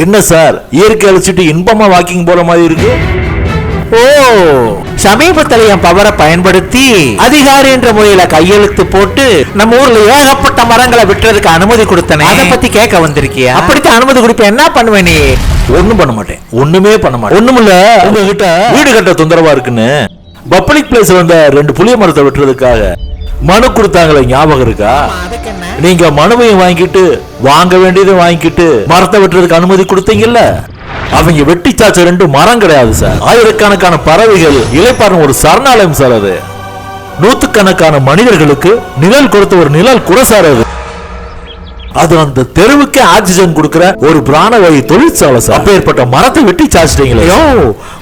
என்ன சார் இயற்கை அழிச்சிட்டு இன்பமா வாக்கிங் போற மாதிரி இருக்கு? ஓ, சமீபத்தில் என் பவரை பயன்படுத்தி அதிகாரி என்ற முறையில கையெழுத்து போட்டு நம்ம ஊர்ல ஏகப்பட்ட மரங்களை விட்டுறதுக்கு அனுமதி கொடுத்தனே, அதை பத்தி கேட்க வந்திருக்கியா? அப்படித்தான் அனுமதி கொடுப்ப, என்ன பண்ணுவ நீ? ஒண்ணும் பண்ண மாட்டேன், ஒண்ணுமே பண்ண மாட்டேன். ஒண்ணுமில்ல, உங்ககிட்ட வீடு கட்ட தொந்தரவா இருக்குன்னு பப்ளிக் பிளேஸ்ல வந்த 2 புளிய மரத்தை வெட்டுறதுக்காக மனு கொடுத்தாங்களே, ஞாபகம் இருக்கா? நீங்க மனுவையும் வாங்கிட்டு வாங்க வேண்டியதை வாங்கிட்டு மரத்தை வெட்டுறதுக்கு அனுமதி கொடுத்தீங்கல்ல, அவங்க வெட்டி சாச்ச 2 மரம் கிடையாது சார், ஆயிரக்கணக்கான பறவைகள் இளைப்பாறும் ஒரு சரணாலயம் சார். அது நூத்துக்கணக்கான மனிதர்களுக்கு நிழல் கொடுத்த ஒரு நிழல் கூட சார். அது அந்த தெருவுக்கு ஆக்சிஜன் கொடுக்கிற ஒரு பிராணவாயு தொழிற்சாலை சார். அப்பேற்பட்ட மரத்தை வெட்டி சாச்சிட்டீங்களே.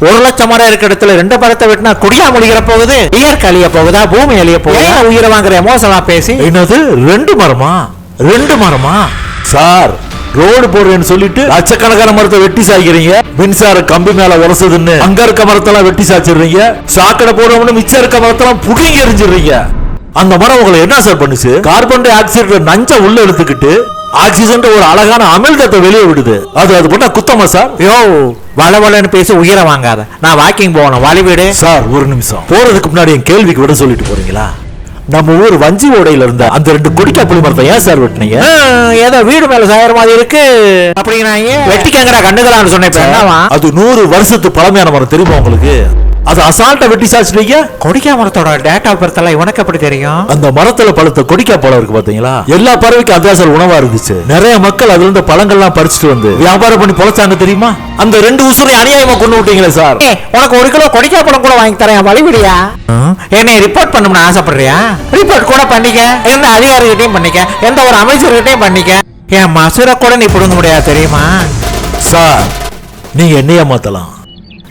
1,00,000 மரம் இருக்க இடத்துல 2 மரத்தை வெட்டினா குடியா முடிகிற போகுது, இயற்கை அழிய போகுதா, பூமி அழிய போகுதா? உயிரை வாங்குற மோசமா பேசி என்னது 2 மரமா? 2 மரமா சார்? ரோடு போடுறேன்னு சொல்லிட்டு லட்சக்கணக்கான மரத்தை வெட்டி சாய்க்கிறீங்க. மின்சார கம்பி மேல உரசுதுன்னு அங்க இருக்க மரத்தெல்லாம் வெட்டி சாச்சிடுறீங்க. சாக்கடை போடுறவனு மிச்சம் இருக்க மரத்தெல்லாம் புடுங்கி எரிஞ்சிடுறீங்க. அந்த மரம் உங்களை என்ன சார் பண்ணுச்சு? கார்பன் டை ஆக்சைடு நஞ்ச உள்ள எடுத்துக்கிட்டு ஆக்சிஜன் ஒரு அழகான அமிழ்தத்தை வெளியே விடுது. அது பண்ண குத்தமா சார்? வளவளன்னு பேசி உயிரை வாங்காத. நான் வாக்கிங் போகணும், வழி விடு சார். ஒரு நிமிஷம், போறதுக்கு முன்னாடி என் கேள்விக்கு விட சொல்லிட்டு போறீங்களா? நம்ம ஊர் வஞ்சி ஓடையில இருந்த அந்த 2 கொடிக்கா புளி மரத்தை ஏன் சார் வெட்டினீங்க? ஏதோ வீடு மேல சாயற மாதிரி இருக்கு அப்படிங்கிறாங்க. வெட்டிக்கங்கடா கண்டுக்கலாம்னு சொன்னேன். அது 100 வருஷத்து பழமையான மரம், தெரியுமா உங்களுக்கு? அது அசால்ட்டா வெட்டி சாச்சிட்டீங்க. கொடிக்கா மரத்தோட டேட் ஆஃப் பர்த் எல்லாம் உனக்கு எப்படி தெரியும்? அந்த மரத்துல பழுத்த கொடிக்கா பழம் இருக்கு பாத்தீங்களா? எல்லா பறவைக்கும் அதான் உணவா இருந்துச்சு. நிறைய மக்கள் அதுல இருந்த பழங்கள்லாம் பறிச்சுட்டு வந்து வியாபாரம் பண்ணி பொழைச்சாங்க, தெரியுமா? அந்த 2 உசுரை அநியாயமா கொண்டு விட்டீங்களே சார். உனக்கு 1 கிலோ கொடிக்கா பழம் கூட வாங்கி தரேன், வழிவிடியா? என்னை ரிப்போர்ட் பண்ணணும்னு ஆசைப்படுறியா? ரிப்போர்ட் கூட பண்ணிக்க, எந்த அதிகாரிகிட்டையும் பண்ணிக்க, எந்த ஒரு அமைச்சர்கிட்டையும் பண்ணிக்க. என் மசுரை கூட நீ புடுங்க முடியாது, தெரியுமா சார்? நீங்க என்ன ஏமாத்தலாம்,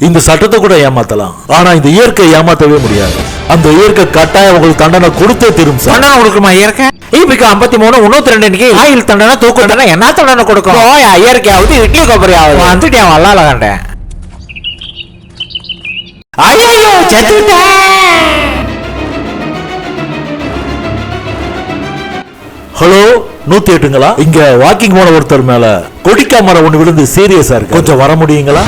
இந்த சட்டத்தை கூட ஏமாத்தலாம், ஆனா இந்த இயற்கை ஏமாத்தவே முடியாது. அந்த இயற்கை கட்டாயம் உங்களுக்கு தண்டனை கொடுத்தே தரும் சார். தண்டனை கொடுக்குமா இயற்கை? இப்ப 53 32 ஆயுள் தண்டனை, தூக்கு தண்டனை, என்ன தண்டனை கொடுக்கும்? இயற்கையாவது இட்லி கொப்பரையாவது வந்துட்டு அவன் வல்லால கண்டேன். ஐயோ செத்துட்டேன். ஹலோ, 108ங்களா? இங்க வாக்கிங் போன ஒருத்தர் மேல கொடிக்கா மரம் ஒண்ணு விழுந்து சீரியஸா இருக்கு, கொஞ்சம் வர முடியுங்களா?